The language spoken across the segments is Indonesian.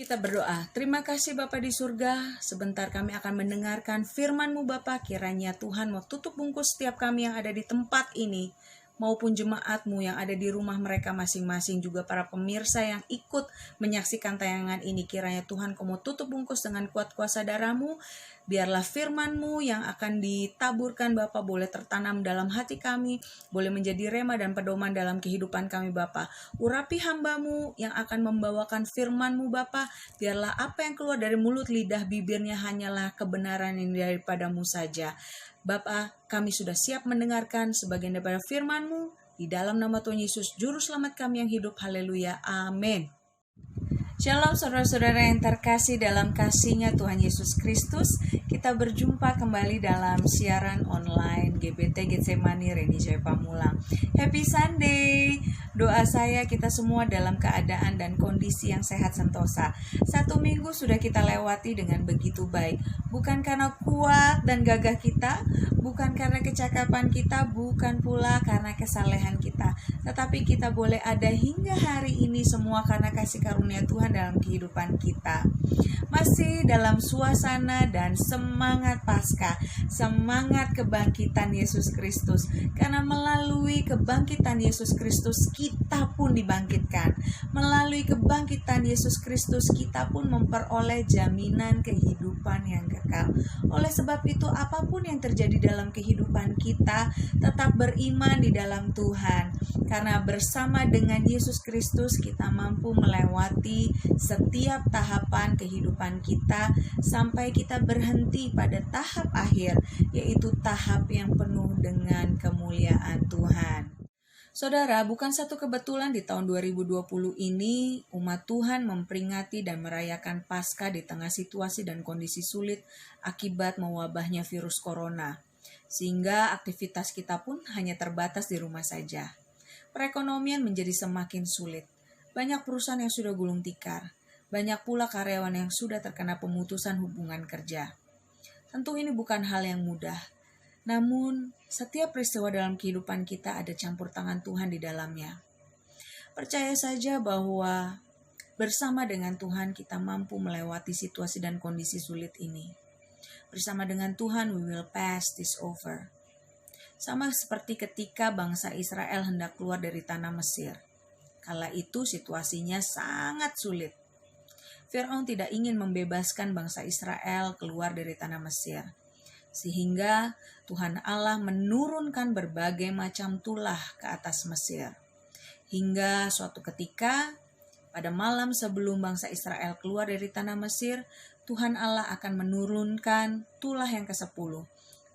Kita berdoa. Terima kasih Bapa di surga, sebentar kami akan mendengarkan firman-Mu Bapa. Kiranya Tuhan mau tutup bungkus setiap kami yang ada di tempat ini, maupun jemaat-Mu yang ada di rumah mereka masing-masing, juga para pemirsa yang ikut menyaksikan tayangan ini. Kiranya Tuhan Kau mau tutup bungkus dengan kuat kuasa darah-Mu. Biarlah firman-Mu yang akan ditaburkan Bapa boleh tertanam dalam hati kami, boleh menjadi rema dan pedoman dalam kehidupan kami Bapa. Urapi hamba-Mu yang akan membawakan firman-Mu Bapa. Biarlah apa yang keluar dari mulut, lidah, bibirnya hanyalah kebenaran yang daripada-Mu saja. Bapa, kami sudah siap mendengarkan sebagian daripada firman-Mu. Di dalam nama Tuhan Yesus, Juru Selamat kami yang hidup. Haleluya. Amin. Shalom saudara-saudara yang terkasih dalam kasih-Nya Tuhan Yesus Kristus. Kita berjumpa kembali dalam siaran online GBT Getsemani Reni Joy Pamulang. Happy Sunday. Doa saya kita semua dalam keadaan dan kondisi yang sehat sentosa. 1 minggu sudah kita lewati dengan begitu baik. Bukan karena kuat dan gagah kita, bukan karena kecakapan kita, bukan pula karena kesalehan kita, tetapi kita boleh ada hingga hari ini semua karena kasih karunia Tuhan dalam kehidupan kita. Masih dalam suasana dan semangat Paskah, semangat kebangkitan Yesus Kristus. Karena melalui kebangkitan Yesus Kristus kita pun dibangkitkan. Melalui kebangkitan Yesus Kristus kita pun memperoleh jaminan kehidupan yang kekal. Oleh sebab itu apapun yang terjadi dalam kehidupan kita, tetap beriman di dalam Tuhan. Karena bersama dengan Yesus Kristus kita mampu melewati setiap tahapan kehidupan kita sampai kita berhenti pada tahap akhir, yaitu tahap yang penuh dengan kemuliaan Tuhan. Saudara, bukan satu kebetulan di tahun 2020 ini umat Tuhan memperingati dan merayakan Paskah di tengah situasi dan kondisi sulit akibat mewabahnya virus corona. Sehingga aktivitas kita pun hanya terbatas di rumah saja. Perekonomian menjadi semakin sulit. Banyak perusahaan yang sudah gulung tikar. Banyak pula karyawan yang sudah terkena pemutusan hubungan kerja. Tentu ini bukan hal yang mudah. Namun, setiap peristiwa dalam kehidupan kita ada campur tangan Tuhan di dalamnya. Percaya saja bahwa bersama dengan Tuhan kita mampu melewati situasi dan kondisi sulit ini. Bersama dengan Tuhan we will pass this over. Sama seperti ketika bangsa Israel hendak keluar dari tanah Mesir. Kala itu situasinya sangat sulit. Firaun tidak ingin membebaskan bangsa Israel keluar dari tanah Mesir. Sehingga Tuhan Allah menurunkan berbagai macam tulah ke atas Mesir. Hingga suatu ketika pada malam sebelum bangsa Israel keluar dari tanah Mesir, Tuhan Allah akan menurunkan tulah yang ke-10,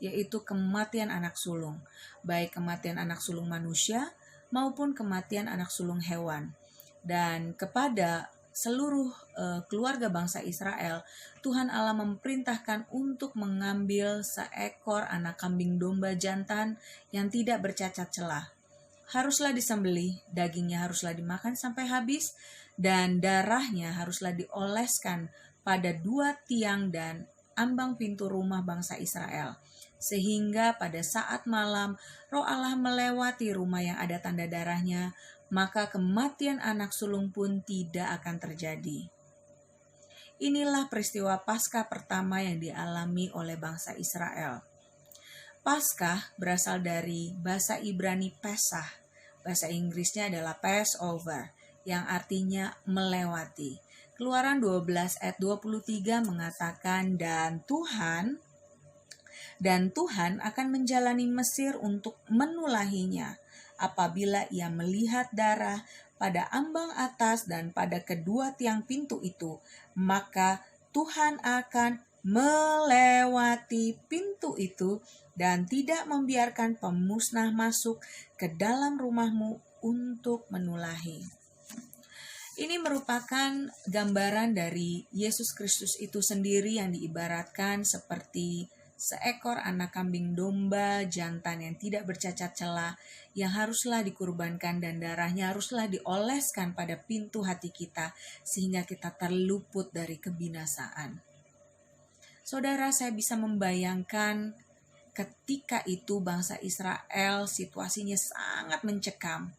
yaitu kematian anak sulung, baik kematian anak sulung manusia maupun kematian anak sulung hewan. Dan kepada seluruh keluarga bangsa Israel, Tuhan Allah memerintahkan untuk mengambil seekor anak kambing domba jantan yang tidak bercacat celah. Haruslah disembelih, dagingnya haruslah dimakan sampai habis, dan darahnya haruslah dioleskan pada 2 tiang dan ambang pintu rumah bangsa Israel. Sehingga pada saat malam Roh Allah melewati rumah yang ada tanda darahnya, maka kematian anak sulung pun tidak akan terjadi. Inilah peristiwa Paskah pertama yang dialami oleh bangsa Israel. Paskah berasal dari bahasa Ibrani Pesah. Bahasa Inggrisnya adalah Passover, yang artinya melewati. Keluaran 12 ayat 23 mengatakan, dan Tuhan akan menjalani Mesir untuk menulahinya apabila ia melihat darah pada ambang atas dan pada kedua tiang pintu itu, maka Tuhan akan melewati pintu itu dan tidak membiarkan pemusnah masuk ke dalam rumahmu untuk menulahi. Ini merupakan gambaran dari Yesus Kristus itu sendiri yang diibaratkan seperti seekor anak kambing domba jantan yang tidak bercacat celah, yang haruslah dikurbankan dan darahnya haruslah dioleskan pada pintu hati kita sehingga kita terluput dari kebinasaan. Saudara, saya bisa membayangkan ketika itu bangsa Israel situasinya sangat mencekam.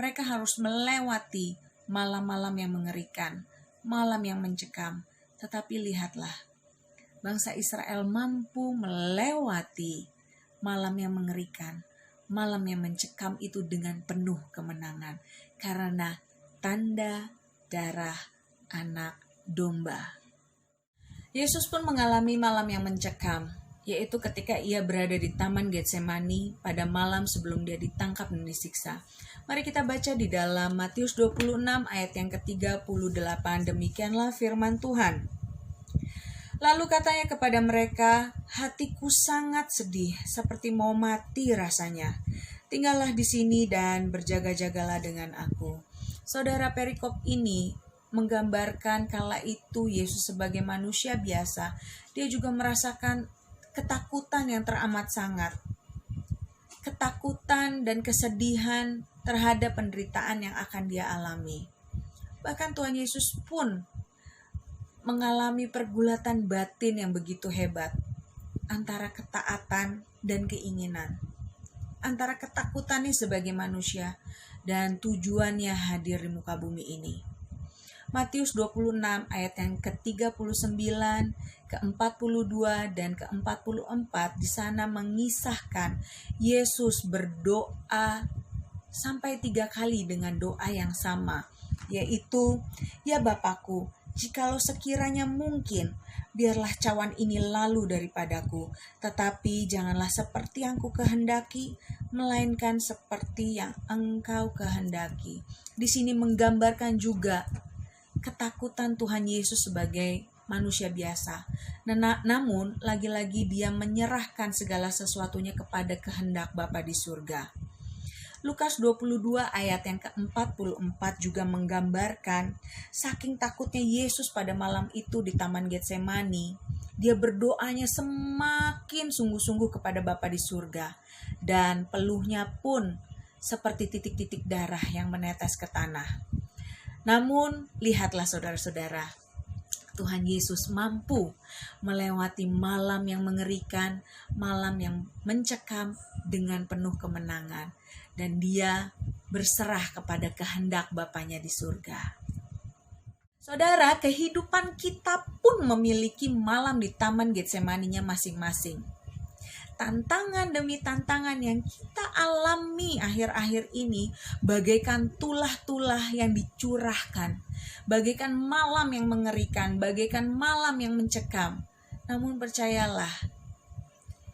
Mereka harus melewati malam-malam yang mengerikan, malam yang mencekam. Tetapi lihatlah, bangsa Israel mampu melewati malam yang mengerikan, malam yang mencekam itu dengan penuh kemenangan. Karena tanda darah anak domba. Yesus pun mengalami malam yang mencekam, yaitu ketika ia berada di Taman Getsemani pada malam sebelum dia ditangkap dan disiksa. Mari kita baca di dalam Matius 26 ayat yang ke-38. Demikianlah firman Tuhan. Lalu katanya kepada mereka, hatiku sangat sedih, seperti mau mati rasanya. Tinggallah di sini dan berjaga-jagalah dengan aku. Saudara, perikop ini menggambarkan kala itu Yesus sebagai manusia biasa, dia juga merasakan ketakutan yang teramat sangat. Ketakutan dan kesedihan terhadap penderitaan yang akan dia alami. Bahkan Tuhan Yesus pun mengalami pergulatan batin yang begitu hebat antara ketaatan dan keinginan, antara ketakutannya sebagai manusia dan tujuannya hadir di muka bumi ini. Matius 26 ayat yang ke-39, ke-42 dan ke-44 di sana mengisahkan Yesus berdoa sampai 3 kali dengan doa yang sama, yaitu, ya Bapakku, jikalau sekiranya mungkin, biarlah cawan ini lalu daripadaku, tetapi janganlah seperti yang ku kehendaki, melainkan seperti yang Engkau kehendaki. Di sini menggambarkan juga ketakutan Tuhan Yesus sebagai manusia biasa. Namun, lagi-lagi dia menyerahkan segala sesuatunya kepada kehendak Bapa di surga. Lukas 22 ayat yang ke-44 juga menggambarkan saking takutnya Yesus pada malam itu di Taman Getsemani, dia berdoanya semakin sungguh-sungguh kepada Bapa di surga, dan peluhnya pun seperti titik-titik darah yang menetes ke tanah. Namun lihatlah saudara-saudara, Tuhan Yesus mampu melewati malam yang mengerikan, malam yang mencekam dengan penuh kemenangan. Dan dia berserah kepada kehendak Bapanya di surga. Saudara, kehidupan kita pun memiliki malam di Taman Getsemani-nya masing-masing. Tantangan demi tantangan yang kita alami akhir-akhir ini bagaikan tulah-tulah yang dicurahkan, bagaikan malam yang mengerikan, bagaikan malam yang mencekam. Namun percayalah,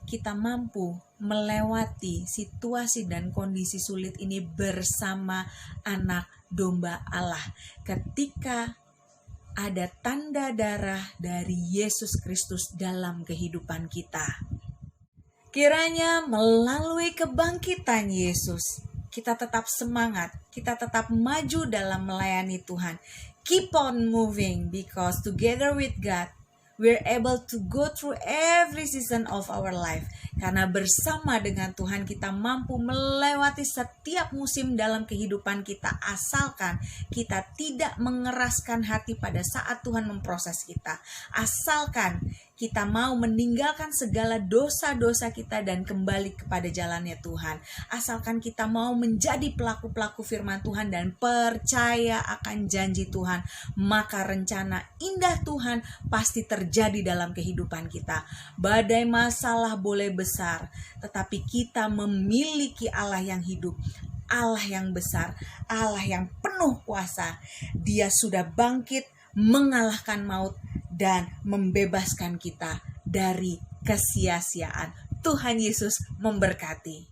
kita mampu melewati situasi dan kondisi sulit ini bersama anak domba Allah ketika ada tanda darah dari Yesus Kristus dalam kehidupan kita. Kiranya melalui kebangkitan Yesus, kita tetap semangat, kita tetap maju dalam melayani Tuhan. Keep on moving because together with God, we're able to go through every season of our life. Karena bersama dengan Tuhan kita mampu melewati setiap musim dalam kehidupan kita, asalkan kita tidak mengeraskan hati pada saat Tuhan memproses kita. Asalkan kita mau meninggalkan segala dosa-dosa kita dan kembali kepada jalannya Tuhan. Asalkan kita mau menjadi pelaku-pelaku firman Tuhan dan percaya akan janji Tuhan, maka rencana indah Tuhan pasti terjadi dalam kehidupan kita. Badai masalah boleh besar, tetapi kita memiliki Allah yang hidup, Allah yang besar, Allah yang penuh kuasa. Dia sudah bangkit, mengalahkan maut, dan membebaskan kita dari kesia-siaan. Tuhan Yesus memberkati.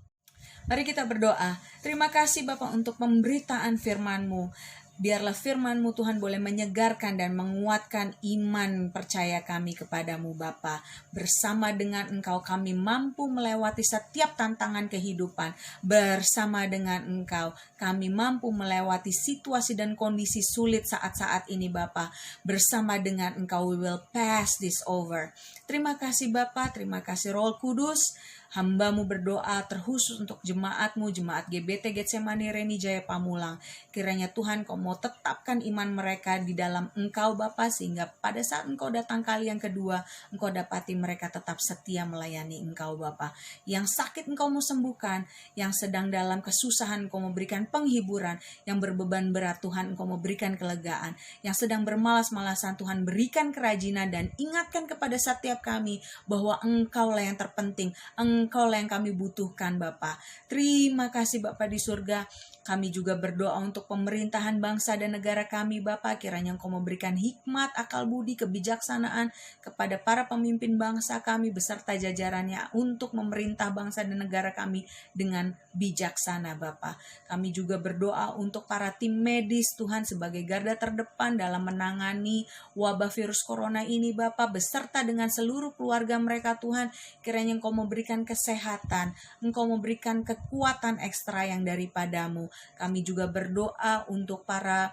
Mari kita berdoa. Terima kasih Bapa untuk pemberitaan firman-Mu. Biarlah firman-Mu Tuhan boleh menyegarkan dan menguatkan iman percaya kami kepadamu Bapa. Bersama dengan Engkau kami mampu melewati setiap tantangan kehidupan. Bersama dengan Engkau kami mampu melewati situasi dan kondisi sulit saat-saat ini Bapa. Bersama dengan Engkau we will pass this over. Terima kasih Bapa, terima kasih Roh Kudus. Hamba-Mu berdoa terkhusus untuk jemaat-Mu, jemaat GBT Getsemani Reni Jaya Pamulang. Kiranya Tuhan Kau mau tetapkan iman mereka di dalam Engkau Bapa, sehingga pada saat Engkau datang kali yang kedua, Engkau dapati mereka tetap setia melayani Engkau Bapa. Yang sakit Engkau mau sembuhkan, yang sedang dalam kesusahan Engkau mau berikan penghiburan, yang berbeban berat Tuhan Engkau mau berikan kelegaan, yang sedang bermalas-malasan Tuhan berikan kerajinan, dan ingatkan kepada setiap kami bahwa Engkau lah yang terpenting, Engkau lah yang kami butuhkan Bapa. Terima kasih Bapa di surga. Kami juga berdoa untuk pemerintahan bangsa dan negara kami Bapa. Kiranya Engkau memberikan hikmat, akal budi, kebijaksanaan kepada para pemimpin bangsa kami beserta jajarannya untuk memerintah bangsa dan negara kami dengan bijaksana Bapa. Kami juga berdoa untuk para tim medis Tuhan sebagai garda terdepan dalam menangani wabah virus corona ini Bapa, beserta dengan seluruh keluarga mereka Tuhan. Kiranya Engkau memberikan kesehatan, Engkau memberikan kekuatan ekstra yang daripadamu. Kami juga berdoa untuk para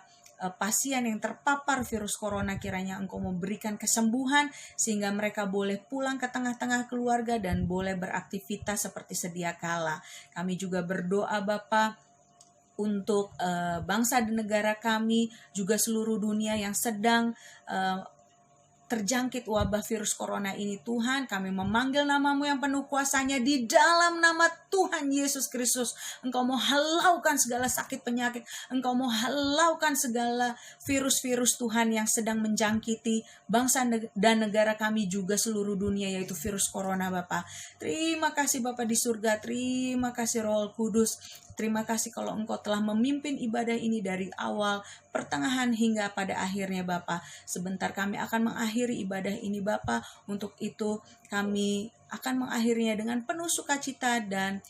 pasien yang terpapar virus corona, kiranya Engkau memberikan kesembuhan sehingga mereka boleh pulang ke tengah-tengah keluarga dan boleh beraktivitas seperti sedia kala. Kami juga berdoa Bapa untuk bangsa dan negara kami, juga seluruh dunia yang sedang terjangkit wabah virus corona ini Tuhan. Kami memanggil nama-Mu yang penuh kuasanya, di dalam nama Tuhan Yesus Kristus. Engkau mau halaukan segala sakit penyakit, Engkau mau halaukan segala virus-virus Tuhan yang sedang menjangkiti bangsa dan negara kami, juga seluruh dunia, yaitu virus corona Bapa. Terima kasih Bapa di surga, terima kasih Roh Kudus. Terima kasih kalau Engkau telah memimpin ibadah ini dari awal, pertengahan hingga pada akhirnya Bapa. Sebentar kami akan mengakhiri ibadah ini Bapa. Untuk itu kami akan mengakhirinya dengan penuh sukacita dan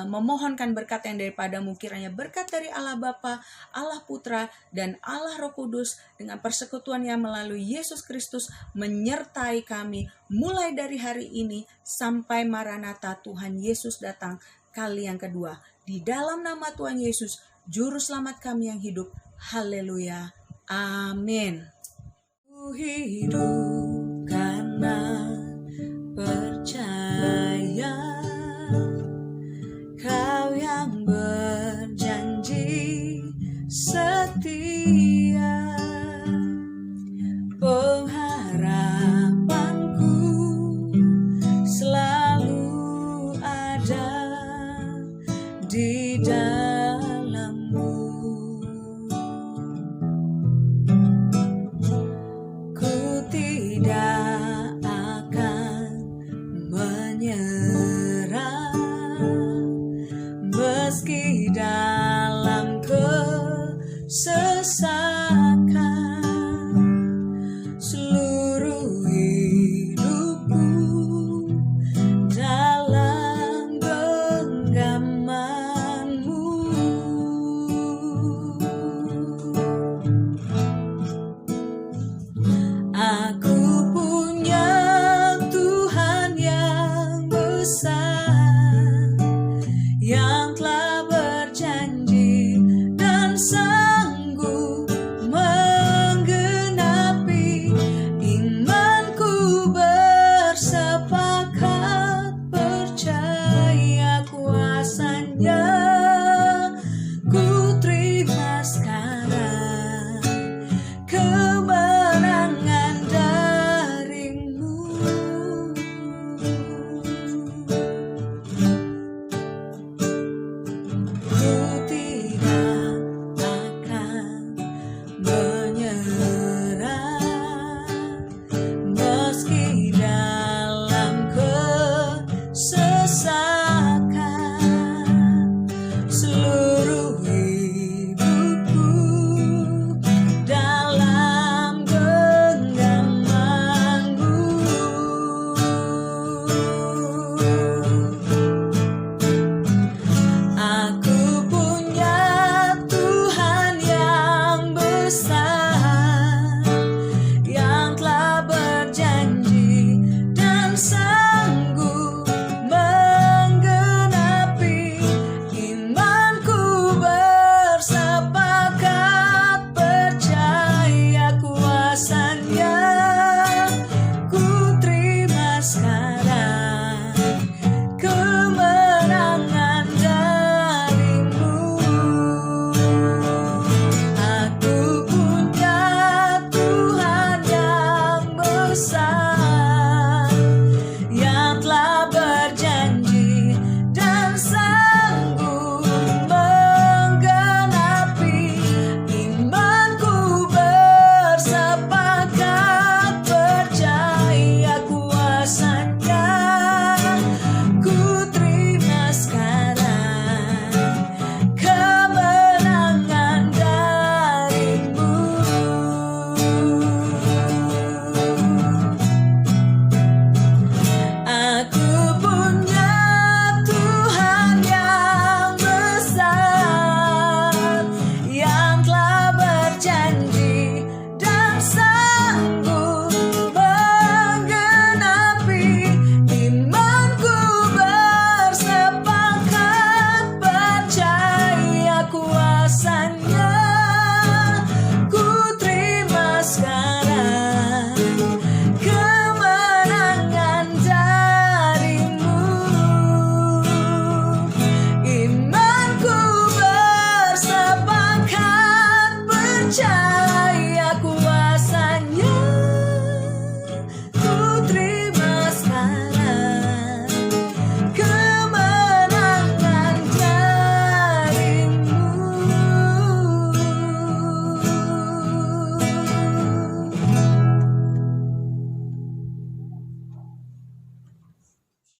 memohonkan berkat yang daripada-Mu. Kiranya berkat dari Allah Bapa, Allah Putra, dan Allah Roh Kudus dengan persekutuan yang melalui Yesus Kristus menyertai kami mulai dari hari ini sampai Maranatha Tuhan Yesus datang kali yang kedua. Di dalam nama Tuhan Yesus, Juru Selamat kami yang hidup. Haleluya. Amin. Ku hidup karena percaya, Kau yang berjanji setia, pengharapan